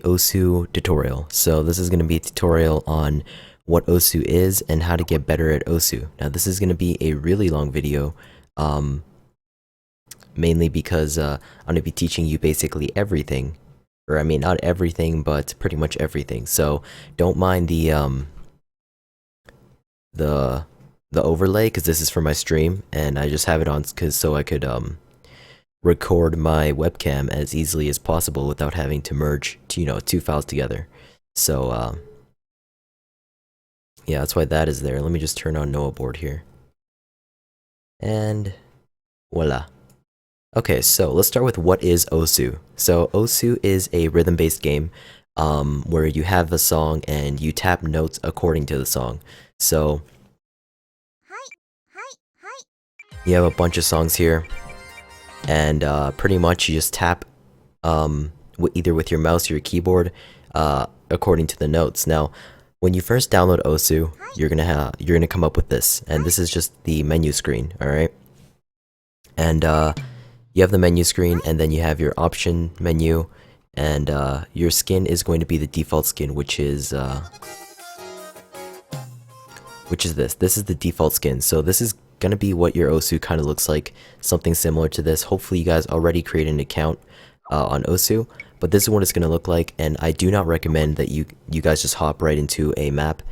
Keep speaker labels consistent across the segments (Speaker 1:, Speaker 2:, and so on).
Speaker 1: OSU tutorial. So this is going to be a tutorial on what OSU is and how to get better at OSU. Now this is going to be a really long video, mainly because I'm going to be teaching you basically everything, or I mean not everything, but pretty much everything. So don't mind the overlay, because this is for my stream and I just have it on so I could record my webcam as easily as possible without having to merge two files together. So yeah, that's why that is there. Let me just turn on Noah board here, and voila. Okay, so let's start with what is OSU. So OSU is a rhythm-based game where you have a song and you tap notes according to the song. So you have a bunch of songs here, and pretty much you just tap either with your mouse or your keyboard according to the notes. Now, when you first download OSU, you're gonna come up with this, and this is just the menu screen. All right, and you have the menu screen, and then you have your option menu, and your skin is going to be the default skin, which is this. This is the default skin. So this is gonna be what your OSU kind of looks like, something similar to this. Hopefully you guys already created an account on OSU, but this is what it's gonna look like, and I do not recommend that you guys just hop right into a map.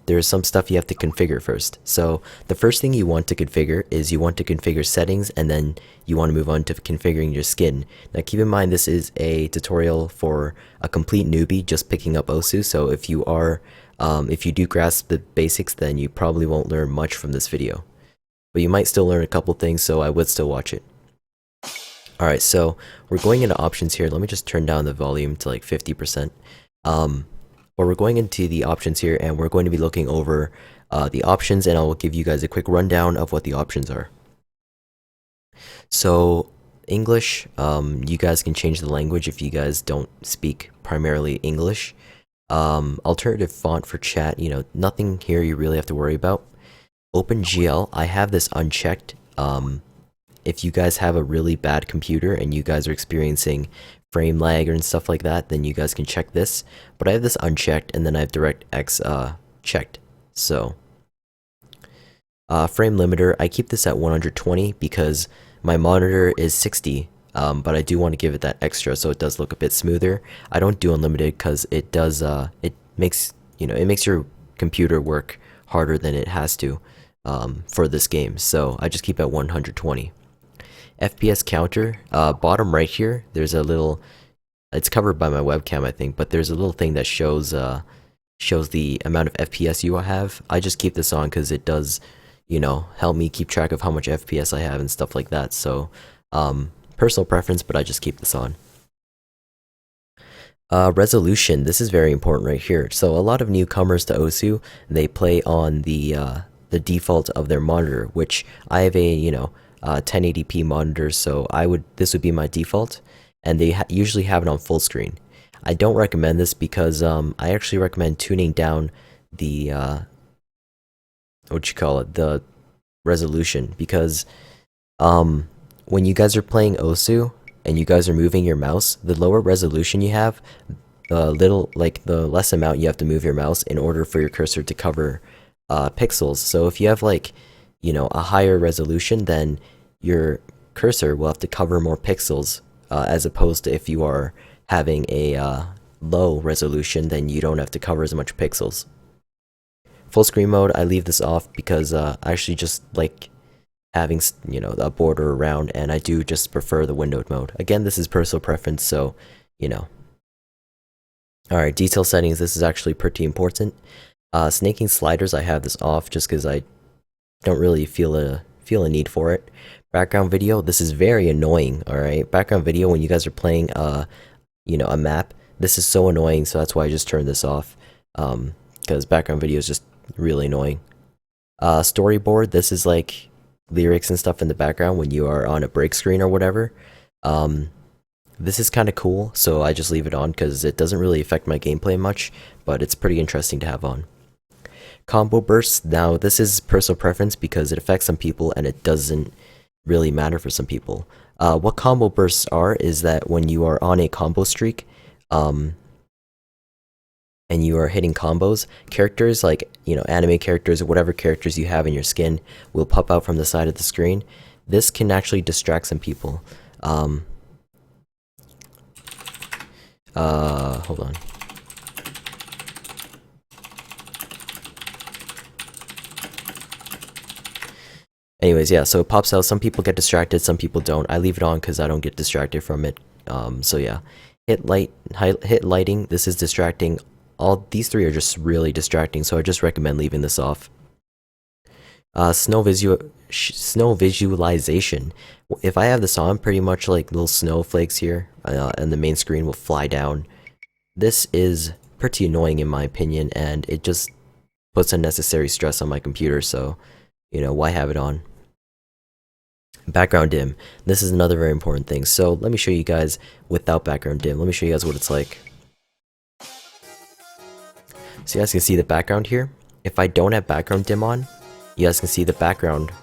Speaker 1: There's some stuff you have to configure first. So the first thing you want to configure is you want to configure settings, and then you want to move on to configuring your skin. Now keep in mind this is a tutorial for a complete newbie just picking up OSU, so if you do grasp the basics, then you probably won't learn much from this video. But you might still learn a couple things, so I would still watch it. Alright, so we're going into options here. Let me just turn down the volume to like 50%. But we're going into the options here, and we're going to be looking over the options, and I'll give you guys a quick rundown of what the options are. So English, you guys can change the language if you guys don't speak primarily English. Alternative font for chat, nothing here you really have to worry about. OpenGL, I have this unchecked. If you guys have a really bad computer and you guys are experiencing frame lag and stuff like that, then you guys can check this. But I have this unchecked, and then I have DirectX checked. So frame limiter, I keep this at 120 because my monitor is 60. But I do want to give it that extra so it does look a bit smoother. I don't do unlimited because it does it makes your computer work harder than it has to for this game. So I just keep it at 120. FPS counter, bottom right here, there's a little, it's covered by my webcam I think, but there's a little thing that shows the amount of FPS you have. I just keep this on because it does help me keep track of how much FPS I have and stuff like that. So personal preference, but I just keep this on. Resolution, this is very important right here. So a lot of newcomers to OSU, they play on the default of their monitor, which I have a 1080p monitor, so this would be my default, and they usually have it on full screen. I don't recommend this because I actually recommend tuning down the the resolution, because when you guys are playing OSU and you guys are moving your mouse, the lower resolution you have, the less amount you have to move your mouse in order for your cursor to cover pixels. So if you have a higher resolution, then your cursor will have to cover more pixels, as opposed to if you are having a low resolution, then you don't have to cover as much pixels. Full screen mode, I leave this off because I actually just like having a border around, and I do just prefer the windowed mode. Again, this is personal preference, so Alright, detail settings, this is actually pretty important. Snaking sliders, I have this off just because I don't really feel a need for it. Background video, this is very annoying. Alright, background video when you guys are playing a map, this is so annoying, so that's why I just turned this off, because background video is just really annoying. Storyboard, this is like lyrics and stuff in the background when you are on a break screen or whatever. This is kind of cool, so I just leave it on because it doesn't really affect my gameplay much, but it's pretty interesting to have on. Combo bursts, now this is personal preference because it affects some people and it doesn't really matter for some people. What combo bursts are is that when you are on a combo streak, and you are hitting combos, characters like, you know, anime characters or whatever characters you have in your skin will pop out from the side of the screen. This can actually distract some people. Hold on. Anyways, yeah, so it pops out. Some people get distracted, some people don't. I leave it on because I don't get distracted from it. So yeah, hit lighting. This is distracting. All these three are just really distracting, so I just recommend leaving this off. Snow visualization. If I have this on, pretty much like little snowflakes here, and the main screen will fly down. This is pretty annoying in my opinion, and it just puts unnecessary stress on my computer, so, you know, why have it on? Background dim. This is another very important thing. So let me show you guys without background dim. Let me show you guys what it's like. So you guys can see the background here. If I don't have background dim on, you guys can see the background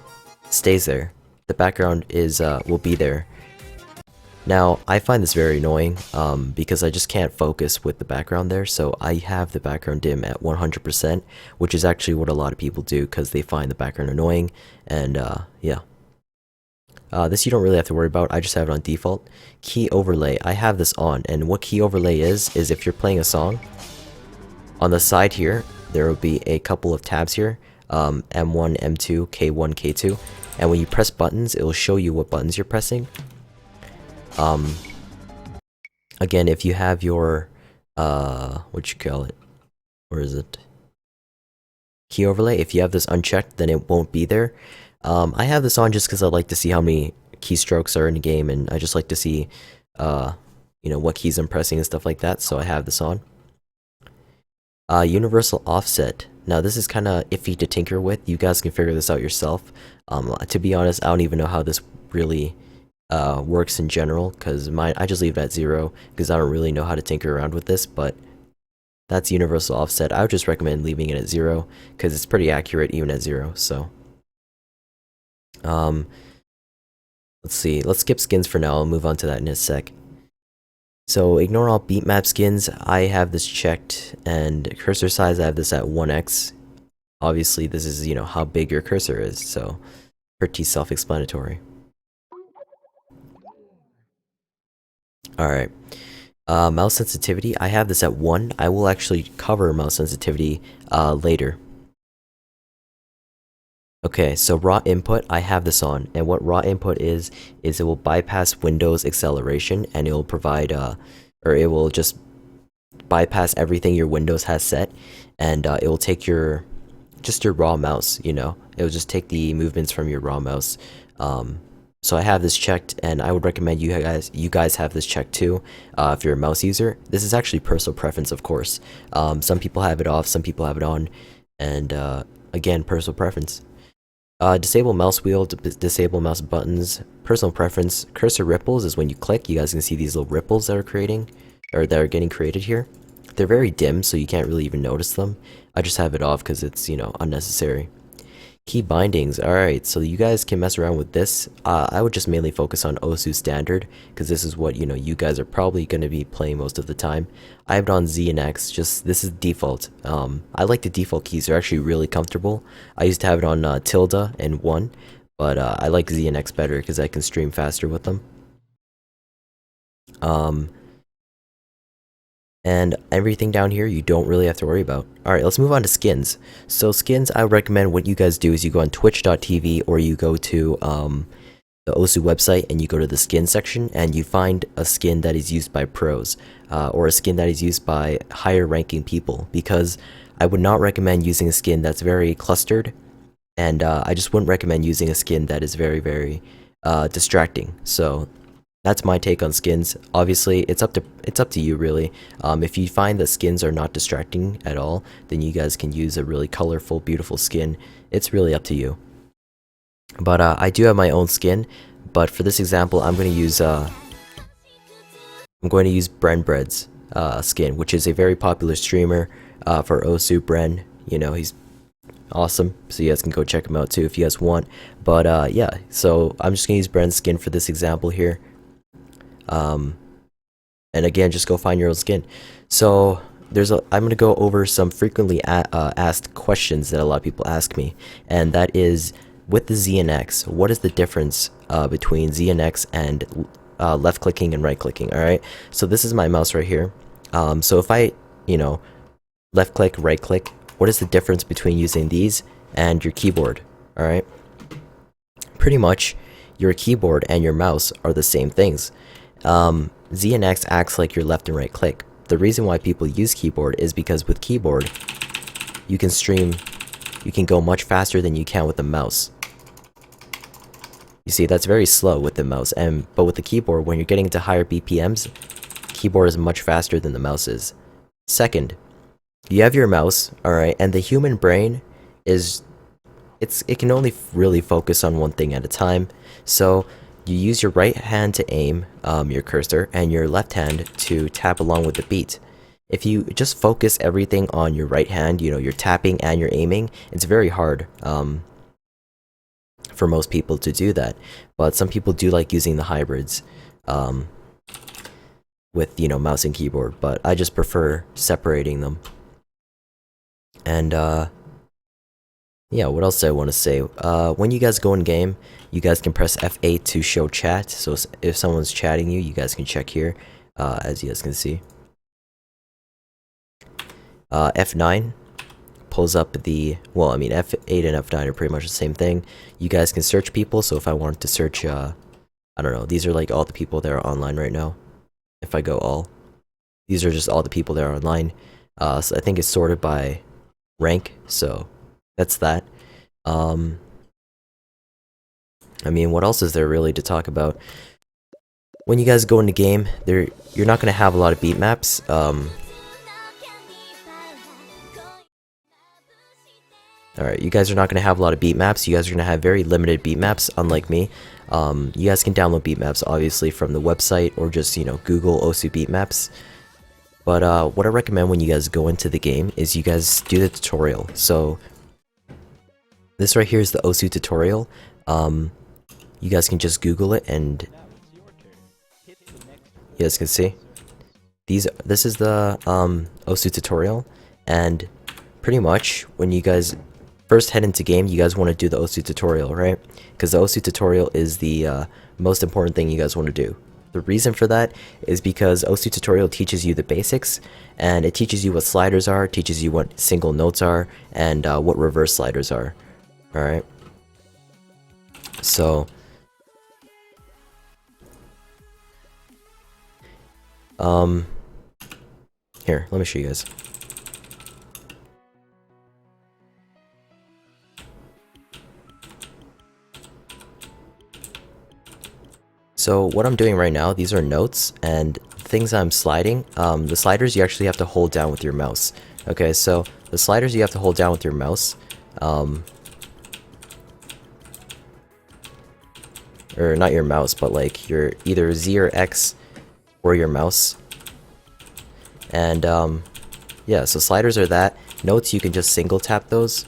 Speaker 1: stays there. The background is will be there. Now, I find this very annoying because I just can't focus with the background there, so I have the background dim at 100%, which is actually what a lot of people do because they find the background annoying, and yeah. This you don't really have to worry about, I just have it on default. Key overlay, I have this on, and what key overlay is if you're playing a song, on the side here, there will be a couple of tabs here, M1, M2, K1, K2, and when you press buttons, it will show you what buttons you're pressing. Again, if you have your, what you call it, where is it? Key overlay, if you have this unchecked, then it won't be there. I have this on just because I like to see how many keystrokes are in the game, and I just like to see, you know, what keys I'm pressing and stuff like that, so I have this on. Universal offset. Now this is kind of iffy to tinker with. You guys can figure this out yourself. To be honest, I don't even know how this really works in general, because I just leave it at 0 because I don't really know how to tinker around with this, but that's universal offset. I would just recommend leaving it at 0 because it's pretty accurate even at 0. So let's see, let's skip skins for now. I'll move on to that in a sec. So ignore all beat map skins. I have this checked, and cursor size I have this at 1x. Obviously this is, you know, how big your cursor is, so pretty self-explanatory. Alright, mouse sensitivity, I have this at 1. I will actually cover mouse sensitivity later. Okay, so raw input, I have this on, and what raw input is it will bypass Windows acceleration, and it will provide, or it will just bypass everything your Windows has set, and it will take your raw mouse, you know, it will just take the movements from your raw mouse. So I have this checked, and I would recommend you guys have this checked too, if you're a mouse user. This is actually personal preference, of course. Some people have it off, some people have it on, and again, personal preference. Disable mouse wheel, disable mouse buttons, personal preference. Cursor ripples is when you click, you guys can see these little ripples that are getting created here. They're very dim, so you can't really even notice them. I just have it off because it's, you know, unnecessary. Key bindings, alright, so you guys can mess around with this. I would just mainly focus on OSU standard, because this is what, you know, you guys are probably going to be playing most of the time. I have it on Z and X, just, this is default. I like the default keys, they're actually really comfortable. I used to have it on tilde and 1, but I like Z and X better because I can stream faster with them. And everything down here you don't really have to worry about. Alright, let's move on to skins. So skins, I would recommend what you guys do is you go on twitch.tv, or you go to the OSU website and you go to the skin section and you find a skin that is used by pros, or a skin that is used by higher ranking people, because I would not recommend using a skin that's very clustered, and I just wouldn't recommend using a skin that is very, very distracting. So that's my take on skins. Obviously, it's up to you really. If you find that skins are not distracting at all, then you guys can use a really colorful, beautiful skin. It's really up to you. But I do have my own skin. But for this example, I'm going to use Bren Bread's skin, which is a very popular streamer for OSU. Bren, you know, he's awesome, so you guys can go check him out too if you guys want. But yeah, so I'm just gonna use Bren's skin for this example here. And again, just go find your own skin. So I'm gonna go over some frequently asked questions that a lot of people ask me, and that is with the Z and X, what is the difference between Z and X and left clicking and right clicking? All right. So this is my mouse right here. So if I, left click, right click, what is the difference between using these and your keyboard? All right. Pretty much, your keyboard and your mouse are the same things. Z and X acts like your left and right click. The reason why people use keyboard is because with keyboard, you can go much faster than you can with the mouse. You see, that's very slow with the mouse, but with the keyboard, when you're getting to higher BPMs, keyboard is much faster than the mouse is. Second, you have your mouse, alright, and the human brain it can only really focus on one thing at a time. So you use your right hand to aim your cursor and your left hand to tap along with the beat. If you just focus everything on your right hand, you're tapping and you're aiming, it's very hard for most people to do that. But some people do like using the hybrids with, mouse and keyboard, but I just prefer separating them. And yeah, what else do I want to say? When you guys go in game, you guys can press F8 to show chat. So if someone's chatting you, you guys can check here, as you guys can see. F9 pulls up F8 and F9 are pretty much the same thing. You guys can search people, so if I wanted to search, I don't know, these are like all the people that are online right now. If I go all, these are just all the people that are online. So I think it's sorted by rank, so that's that. What else is there really to talk about? When you guys go into game, you're not gonna have a lot of beat maps. Alright, you guys are not gonna have a lot of beat maps. You guys are gonna have very limited beat maps, unlike me. You guys can download beat maps obviously from the website or just Google OSU beat maps. But what I recommend when you guys go into the game is you guys do the tutorial. So this right here is the OSU tutorial. You guys can just Google it and you guys can see. This is the OSU tutorial, and pretty much when you guys first head into game, you guys want to do the OSU tutorial, right? Because the OSU tutorial is the most important thing you guys want to do. The reason for that is because OSU tutorial teaches you the basics, and it teaches you what sliders are, teaches you what single notes are, and what reverse sliders are. Alright? So here, let me show you guys. So what I'm doing right now, these are notes and things I'm sliding. The sliders you actually have to hold down with your mouse. Okay, so the sliders you have to hold down with your mouse. Or not your mouse, but like your either Z or X or your mouse. And yeah, so sliders are that. Notes, you can just single tap those.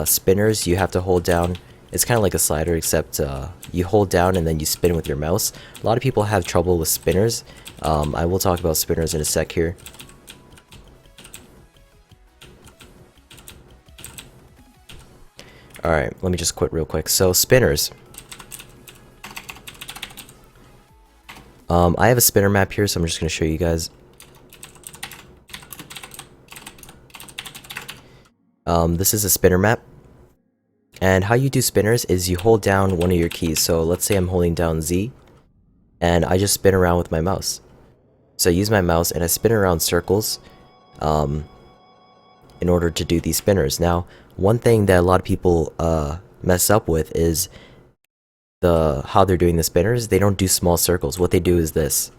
Speaker 1: Spinners, you have to hold down. It's kind of like a slider, except you hold down and then you spin with your mouse. A lot of people have trouble with spinners. I will talk about spinners in a sec here. Alright, let me just quit real quick. So, spinners. I have a spinner map here, so I'm just going to show you guys. This is a spinner map. And how you do spinners is you hold down one of your keys. So let's say I'm holding down Z, and I just spin around with my mouse. So I use my mouse and I spin around circles in order to do these spinners. Now, one thing that a lot of people mess up with is how they're doing the spinners. They don't do small circles. What they do is this.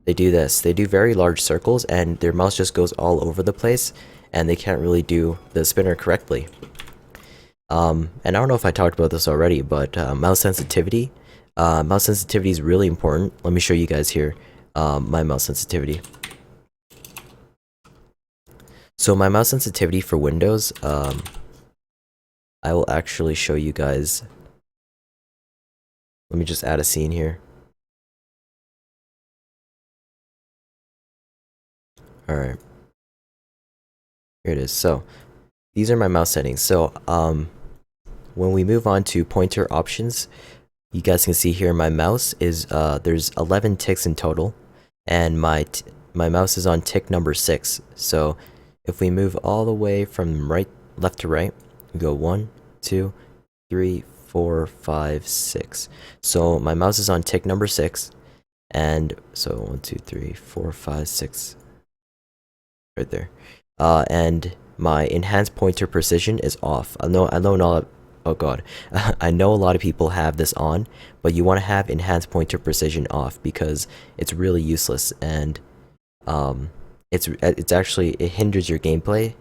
Speaker 1: They do this. They do very large circles, and their mouse just goes all over the place, and they can't really do the spinner correctly. And I don't know if I talked about this already, but mouse sensitivity. Mouse sensitivity is really important. Let me show you guys here my mouse sensitivity. So my mouse sensitivity for Windows, I will actually show you guys. Let me just add a scene here. Alright, here it is. So these are my mouse settings. So when we move on to pointer options, you guys can see here my mouse is there's 11 ticks in total, and my mouse is on tick number 6. So if we move all the way from left to right, we go 1, 2, 3, 4, 5, 6. So my mouse is on tick number 6, and so 1, 2, 3, 4, 5, 6, right there. And my enhanced pointer precision is off. I know not. Oh god, I know a lot of people have this on, but you want to have enhanced pointer precision off because it's really useless, and it's actually, it hinders your gameplay.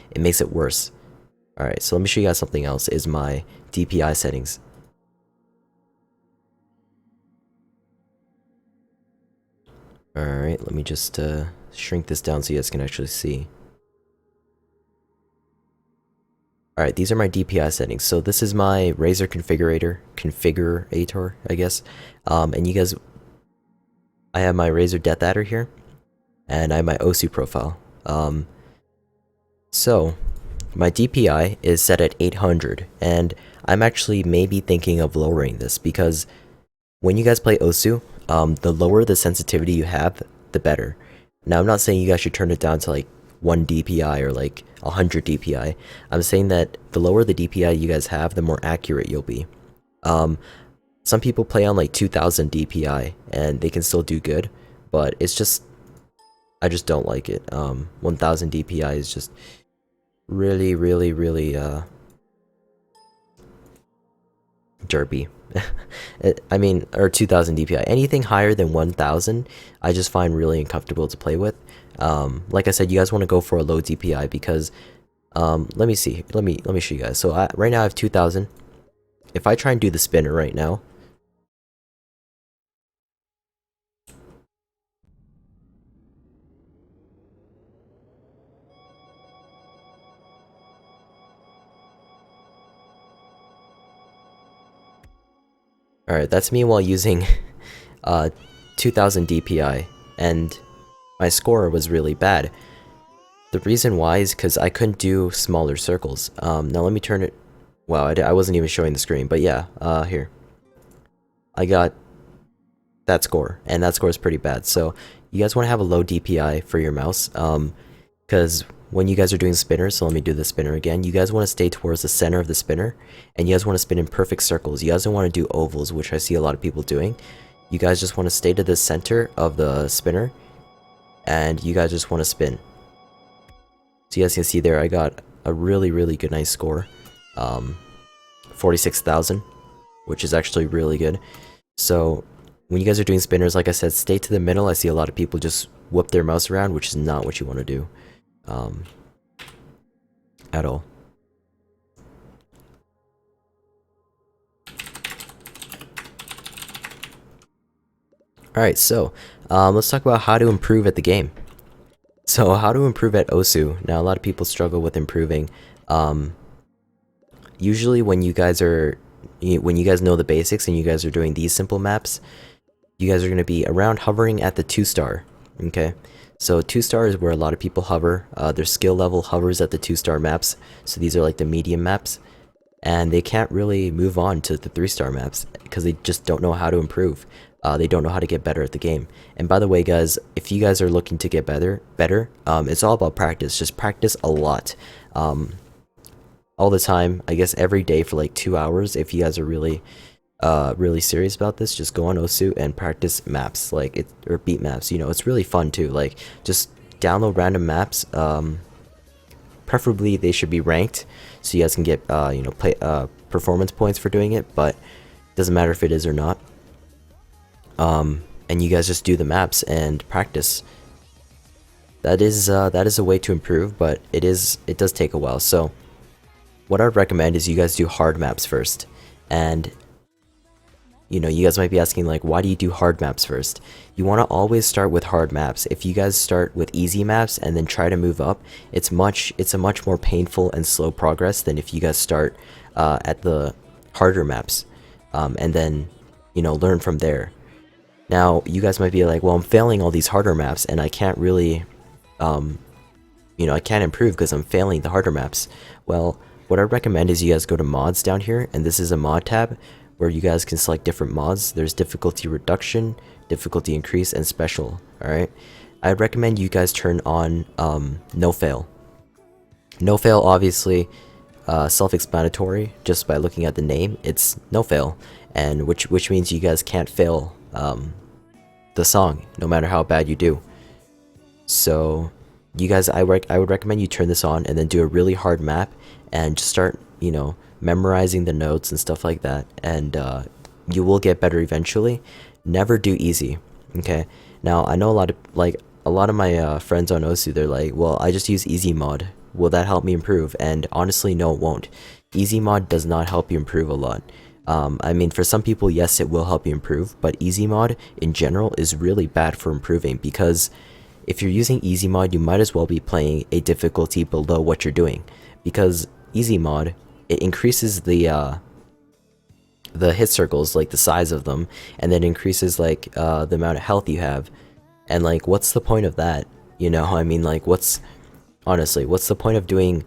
Speaker 1: It makes it worse. All right, so let me show you guys something else. Is my DPI settings. All right, let me just shrink this down so you guys can actually see. Alright, these are my DPI settings. So this is my Razer configurator, I guess. And you guys, I have my Razer Death Adder here, and I have my OSU profile. So my DPI is set at 800, and I'm actually maybe thinking of lowering this because when you guys play OSU, the lower the sensitivity you have, the better. Now, I'm not saying you guys should turn it down to like 1 DPI or like 100 DPI. I'm saying that the lower the DPI you guys have, the more accurate you'll be. Some people play on like 2000 DPI and they can still do good, but it's just, I just don't like it. 1000 DPI is just really derpy. I mean, or 2000 DPI. Anything higher than 1000, I just find really uncomfortable to play with. Like I said, you guys want to go for a low DPI because, let me see. Let me show you guys. So right now I have 2000. If I try and do the spinner right now, all right, that's me while using 2000 DPI, and my score was really bad. The reason why is because I couldn't do smaller circles. Now let me turn it. Wow, I wasn't even showing the screen, but yeah, here. I got that score, and that score is pretty bad. So you guys want to have a low DPI for your mouse, because when you guys are doing spinners, so let me do the spinner again, you guys want to stay towards the center of the spinner, and you guys want to spin in perfect circles. You guys don't want to do ovals, which I see a lot of people doing. You guys just want to stay to the center of the spinner, and you guys just want to spin. So you guys can see there, I got a really good nice score, 46,000, which is actually really good. So when you guys are doing spinners, like I said, stay to the middle. I see a lot of people just whip their mouse around, which is not what you want to do at all. Alright, so let's talk about how to improve at the game. So how to improve at OSU. Now, a lot of people struggle with improving. Usually when you guys know the basics and you guys are doing these simple maps, you guys are going to be around hovering at the 2-star. Okay, so 2-star is where a lot of people hover. Their skill level hovers at the 2-star maps, so these are like the medium maps, and they can't really move on to the 3-star maps because they just don't know how to improve. They don't know how to get better at the game. And by the way, guys, if you guys are looking to get better, it's all about practice. Just practice a lot, all the time. I guess every day for like 2 hours. If you guys are really serious about this, just go on OSU and practice maps, or beat maps. You know, it's really fun too. Like, just download random maps. Preferably they should be ranked, so you guys can get performance points for doing it. But it doesn't matter if it is or not. And you guys just do the maps and practice. That is a way to improve, but it does take a while. So what I'd recommend is you guys do hard maps first. And you know, you guys might be asking, like, why do you do hard maps first? You want to always start with hard maps. If you guys start with easy maps and then try to move up, it's a much more painful and slow progress than if you guys start at the harder maps, and then, you know, learn from there. Now, you guys might be like, well, I'm failing all these harder maps and I can't really you know, I can't improve because I'm failing the harder maps. Well, what I recommend is you guys go to mods down here, and this is a mod tab where you guys can select different mods. There's difficulty reduction, difficulty increase, and special. Alright, I'd recommend you guys turn on no fail. No fail, obviously, self-explanatory just by looking at the name. It's no fail, and which means you guys can't fail the song no matter how bad you do. So you guys, I would recommend you turn this on and then do a really hard map and just start, you know, memorizing the notes and stuff like that, and you will get better eventually. Never do easy, okay? Now I know a lot of my friends on Osu, they're like, well, I just use easy mod. Will that help me improve? And honestly, no, it won't. Easy mod does not help you improve a lot. I mean, for some people, yes, it will help you improve, but easy mod in general is really bad for improving, because if you're using easy mod, you might as well be playing a difficulty below what you're doing, because easy mod, it increases the hit circles, like the size of them, and then increases like the amount of health you have. And like, what's the point of that? You know, I mean, like, honestly, what's the point of doing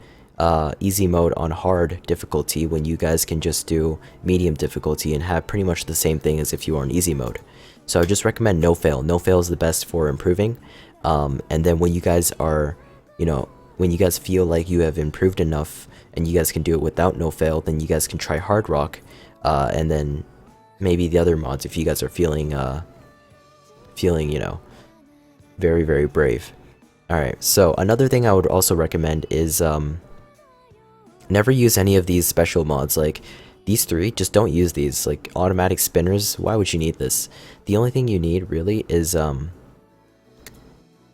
Speaker 1: easy mode on hard difficulty when you guys can just do medium difficulty and have pretty much the same thing as if you were on easy mode? So I just recommend no fail. No fail is the best for improving. And then when you guys are, you know, when you guys feel like you have improved enough and you guys can do it without no fail, then you guys can try hard rock, and then maybe the other mods if you guys are feeling, you know, very, very brave. Alright, so another thing I would also recommend is never use any of these special mods. Like these three, just don't use these. Like automatic spinners, why would you need this? The only thing you need really is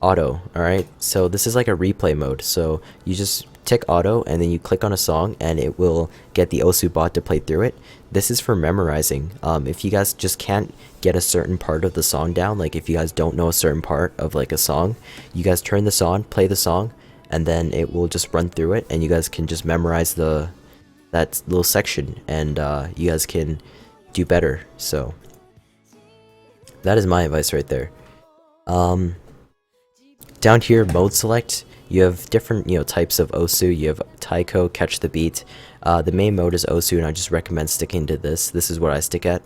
Speaker 1: auto. Alright, so this is like a replay mode, so you just tick auto and then you click on a song and it will get the Osu bot to play through it. This is for memorizing. If you guys just can't get a certain part of the song down, like if you guys don't know a certain part of like a song, you guys turn this on, play the song, and then it will just run through it and you guys can just memorize that little section, and you guys can do better. So that is my advice right there. Down here, mode select, you have different, you know, types of Osu. You have Taiko, catch the beat. The main mode is Osu, and I just recommend sticking to this. This is what I stick at.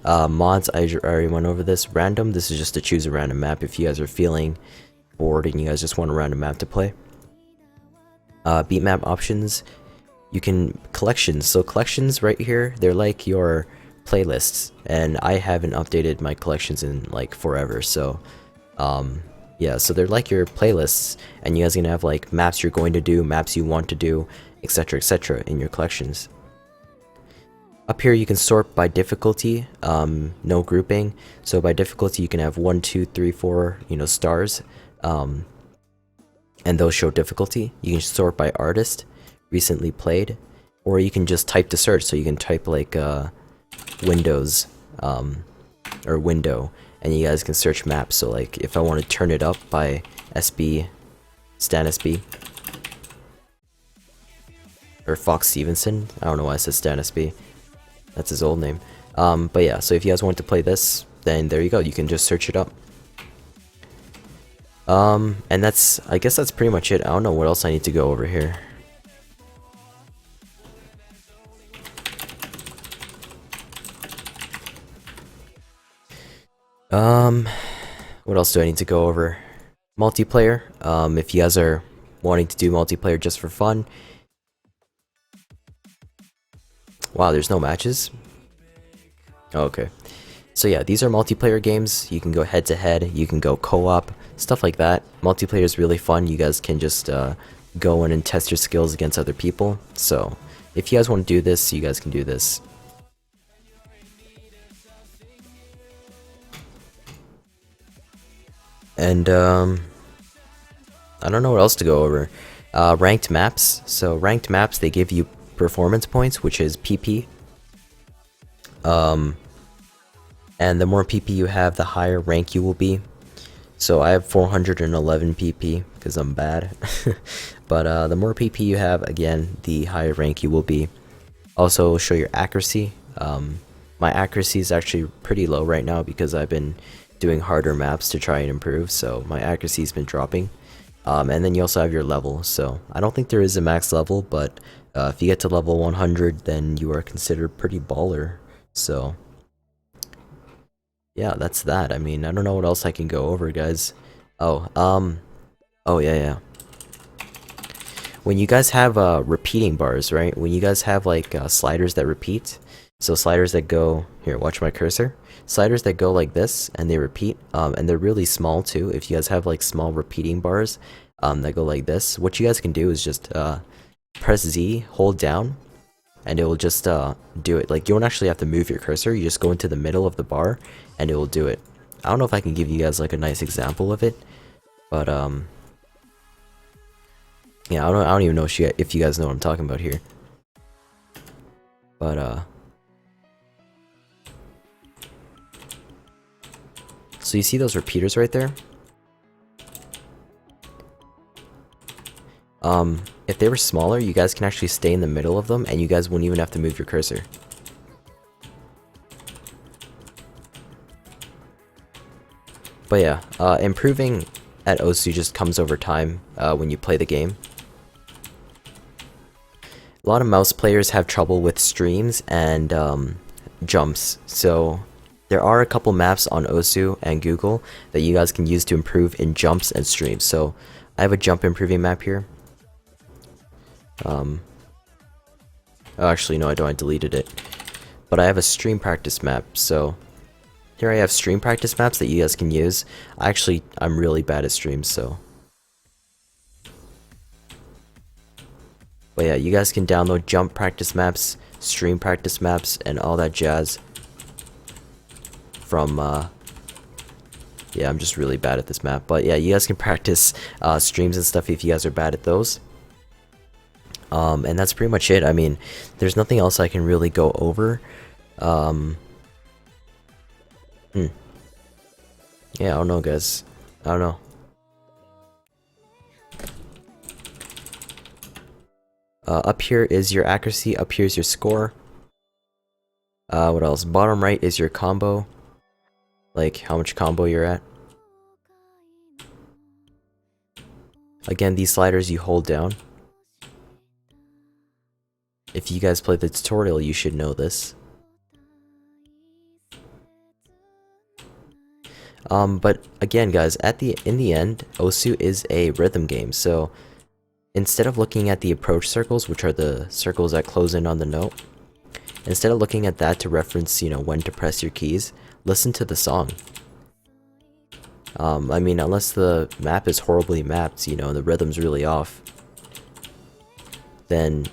Speaker 1: Mods, I already went over this. Random, this is just to choose a random map if you guys are feeling bored and you guys just want a random map to play. Beat map options, you can collections. So collections right here, they're like your playlists, and I haven't updated my collections in like forever. So yeah, so they're like your playlists, and you guys are gonna have like maps you're going to do, maps you want to do, etc in your collections. Up here you can sort by difficulty, no grouping. So by difficulty you can have 1, 2, 3, 4, you know, stars, and those show difficulty. You can sort by artist, recently played, or you can just type to search. So you can type like Windows or window, and you guys can search maps. So like if I want to turn it up by SB, Stan SB, or Fox Stevenson, I don't know why I said Stan SB, that's his old name. But yeah, so if you guys want to play this, then there you go, you can just search it up. And I guess that's pretty much it. I don't know what else I need to go over here. What else do I need to go over? Multiplayer. If you guys are wanting to do multiplayer just for fun. Wow, there's no matches? Oh, okay. So yeah, these are multiplayer games. You can go head to head, you can go co-op, stuff like that. Multiplayer is really fun. You guys can just go in and test your skills against other people. So if you guys want to do this, you guys can do this. And I don't know what else to go over. Ranked maps. So ranked maps, they give you performance points, which is PP. And the more PP you have, the higher rank you will be. So I have 411 PP because I'm bad. But the more PP you have, again, the higher rank you will be. Also show your accuracy. My accuracy is actually pretty low right now because I've been doing harder maps to try and improve, so my accuracy's been dropping. And then you also have your level, so I don't think there is a max level, but if you get to level 100, then you are considered pretty baller. So yeah, that's that. I mean, I don't know what else I can go over, guys. Oh, oh yeah. When you guys have repeating bars, right? When you guys have like sliders that repeat, so sliders that go here, watch my cursor. Sliders that go like this and they repeat, and they're really small too. If you guys have like small repeating bars that go like this, what you guys can do is just press Z, hold down, and it will just do it. Like, you don't actually have to move your cursor, you just go into the middle of the bar and it will do it. I don't know if I can give you guys like a nice example of it, but yeah, I don't even know if you guys know what I'm talking about here. But so you see those repeaters right there? If they were smaller, you guys can actually stay in the middle of them and you guys wouldn't even have to move your cursor. But yeah, improving at OSU just comes over time when you play the game. A lot of mouse players have trouble with streams and jumps, so there are a couple maps on OSU and Google that you guys can use to improve in jumps and streams. So I have a jump improving map here. Oh, actually no, I don't, I deleted it. But I have a stream practice map, so here I have stream practice maps that you guys can use. I'm really bad at streams, so. But yeah, you guys can download jump practice maps, stream practice maps, and all that jazz from, yeah, I'm just really bad at this map. But yeah, you guys can practice streams and stuff if you guys are bad at those. And that's pretty much it. I mean, there's nothing else I can really go over. Yeah, I don't know, guys. I don't know. Up here is your accuracy, up here is your score. What else? Bottom right is your combo. Like, how much combo you're at. Again, these sliders you hold down. If you guys played the tutorial, you should know this. But again, guys, in the end, OSU is a rhythm game, so instead of looking at the approach circles, which are the circles that close in on the note, instead of looking at that to reference, you know, when to press your keys, listen to the song. I mean, unless the map is horribly mapped, you know, and the rhythm's really off, then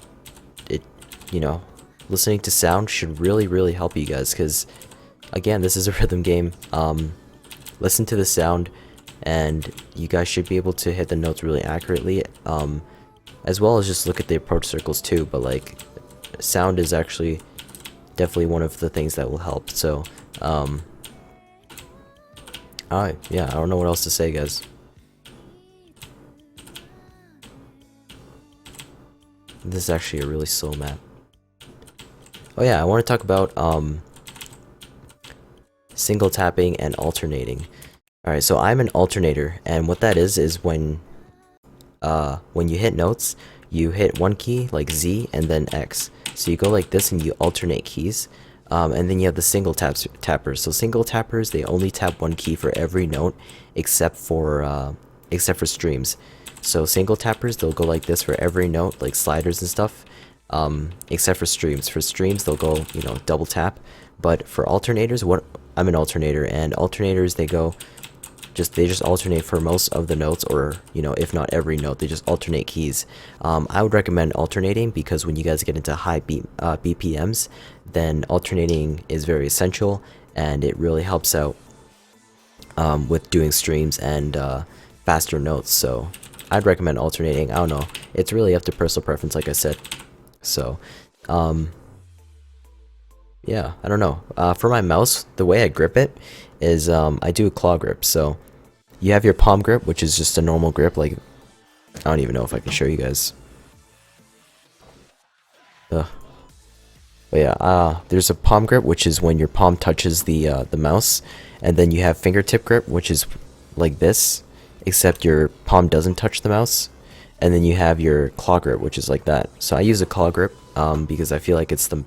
Speaker 1: you know, listening to sound should really help you guys, because again, this is a rhythm game. Listen to the sound and you guys should be able to hit the notes really accurately, as well as just look at the approach circles too. But like, sound is actually definitely one of the things that will help. So alright, yeah, I don't know what else to say, guys. This is actually a really slow map. Oh yeah, I want to talk about single tapping and alternating. Alright, so I'm an alternator, and what that is when you hit notes, you hit one key, like Z, and then X. So you go like this and you alternate keys. And then you have the single tappers. So single tappers, they only tap one key for every note, except for streams. So single tappers, they'll go like this for every note, like sliders and stuff. Except for streams. For streams, they'll go, you know, double tap. But for alternators, I'm an alternator, and alternators, they just alternate for most of the notes, or, you know, if not every note, they just alternate keys. I would recommend alternating, because when you guys get into high BPMs, then alternating is very essential, and it really helps out with doing streams and faster notes. So I'd recommend alternating. I don't know, it's really up to personal preference, like I said. So yeah, I don't know. For my mouse, the way I grip it is I do a claw grip. So you have your palm grip, which is just a normal grip. Like, I don't even know if I can show you guys. But yeah, there's a palm grip, which is when your palm touches the mouse, And then you have fingertip grip, which is like this, except your palm doesn't touch the mouse. And then you have your claw grip, which is like that. So I use a claw grip because I feel like it's the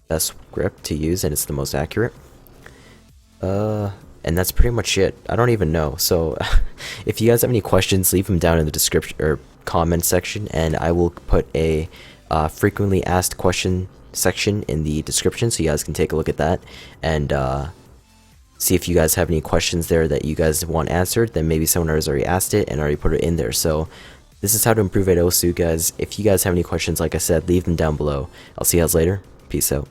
Speaker 1: best grip to use and it's the most accurate. And that's pretty much it. I don't even know. So if you guys have any questions, leave them down in the description or comment section, and I will put a frequently asked question section in the description so you guys can take a look at that and see if you guys have any questions there that you guys want answered. Then maybe someone has already asked it and already put it in there. So this is how to improve at OSU, guys. If you guys have any questions, like I said, leave them down below. I'll see you guys later. Peace out.